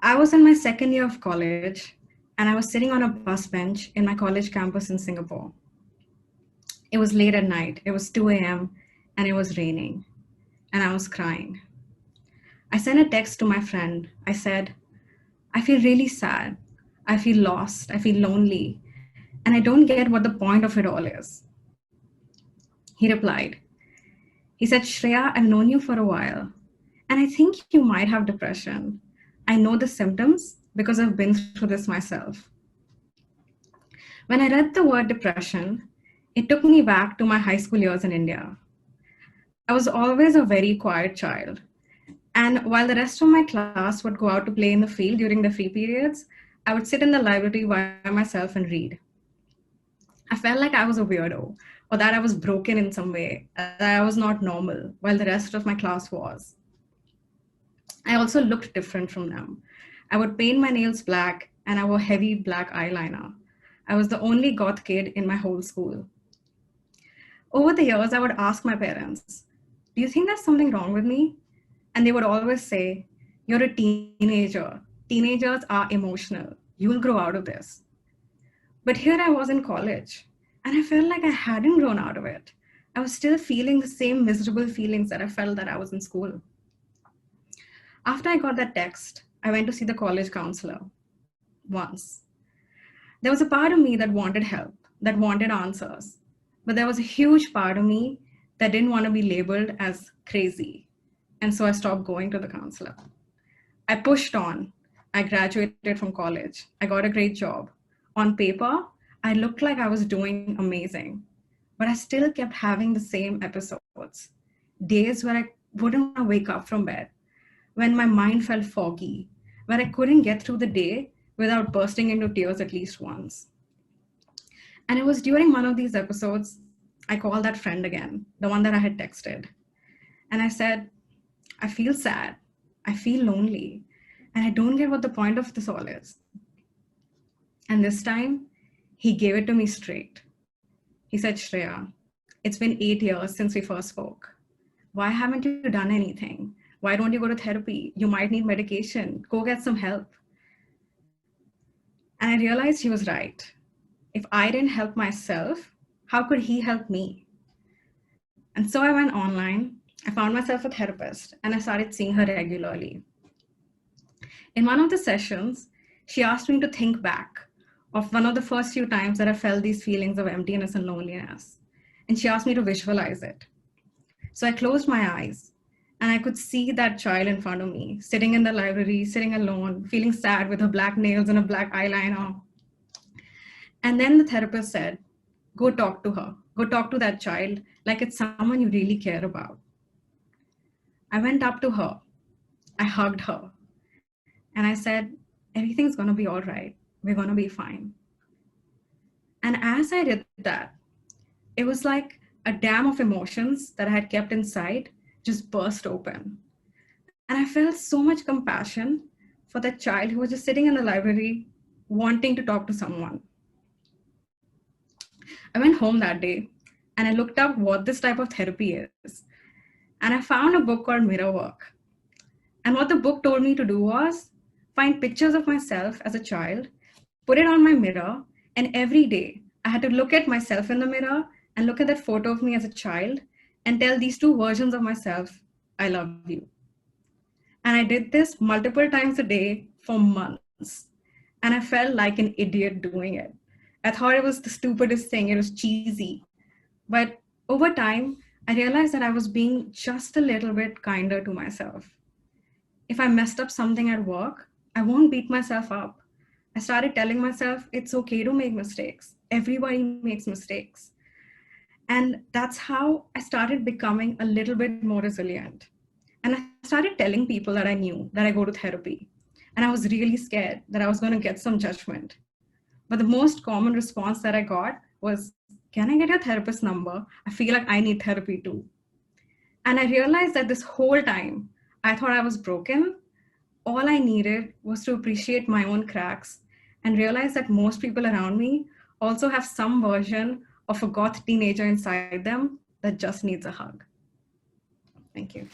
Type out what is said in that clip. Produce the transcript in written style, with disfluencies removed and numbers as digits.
I was in my second year of college, and I was sitting on a bus bench in my college campus in Singapore. It was late at night. It was 2 a.m., and it was raining, and I was crying. I sent a text to my friend. I said, I feel really sad. I feel lost. I feel lonely, and I don't get what the point of it all is. He replied, he said, Shreya, I've known you for a while, and I think you might have depression. I know the symptoms because I've been through this myself. When I read the word depression, it took me back to my high school years in India. I was always a very quiet child. And while the rest of my class would go out to play in the field during the free periods, I would sit in the library by myself and read. I felt like I was a weirdo, or that I was broken in some way, that I was not normal, while the rest of my class was. I also looked different from them. I would paint my nails black, and I wore heavy black eyeliner. I was the only goth kid in my whole school. Over the years, I would ask my parents, do you think there's something wrong with me? And they would always say, you're a teenager. Teenagers are emotional. You will grow out of this. But here I was in college, and I felt like I hadn't grown out of it. I was still feeling the same miserable feelings that I felt that I was in school. After I got that text, I went to see the college counselor once. There was a part of me that wanted help, that wanted answers. But there was a huge part of me that didn't want to be labeled as crazy. And so I stopped going to the counselor. I pushed on. I graduated from college. I got a great job. On paper, I looked like I was doing amazing. But I still kept having the same episodes. Days where I wouldn't want to wake up from bed, when my mind felt foggy, where I couldn't get through the day without bursting into tears at least once. And it was during one of these episodes, I called that friend again, the one that I had texted. And I said, I feel sad, I feel lonely, and I don't get what the point of this all is. And this time, he gave it to me straight. He said, Shreya, it's been 8 years since we first spoke. Why haven't you done anything? Why don't you go to therapy? You might need medication. Go get some help. And I realized he was right. If I didn't help myself, how could he help me? And so I went online. I found myself a therapist, and I started seeing her regularly. In one of the sessions, she asked me to think back of one of the first few times that I felt these feelings of emptiness and loneliness. And she asked me to visualize it. So I closed my eyes, and I could see that child in front of me, sitting in the library, sitting alone, feeling sad with her black nails and a black eyeliner. And then the therapist said, go talk to her. Go talk to that child like it's someone you really care about. I went up to her. I hugged her. And I said, everything's going to be all right. We're going to be fine. And as I did that, it was like a dam of emotions that I had kept inside just burst open. And I felt so much compassion for that child who was just sitting in the library wanting to talk to someone. I went home that day and I looked up what this type of therapy is. And I found a book called Mirror Work. And what the book told me to do was find pictures of myself as a child, put it on my mirror, and every day I had to look at myself in the mirror and look at that photo of me as a child and tell these two versions of myself, I love you. And I did this multiple times a day for months. And I felt like an idiot doing it. I thought it was the stupidest thing. It was cheesy. But over time, I realized that I was being just a little bit kinder to myself. If I messed up something at work, I won't beat myself up. I started telling myself it's okay to make mistakes. Everybody makes mistakes. And that's how I started becoming a little bit more resilient. And I started telling people that I knew that I go to therapy. And I was really scared that I was going to get some judgment. But the most common response that I got was, can I get your therapist number? I feel like I need therapy too. And I realized that this whole time, I thought I was broken. All I needed was to appreciate my own cracks and realize that most people around me also have some version of a goth teenager inside them that just needs a hug. Thank you.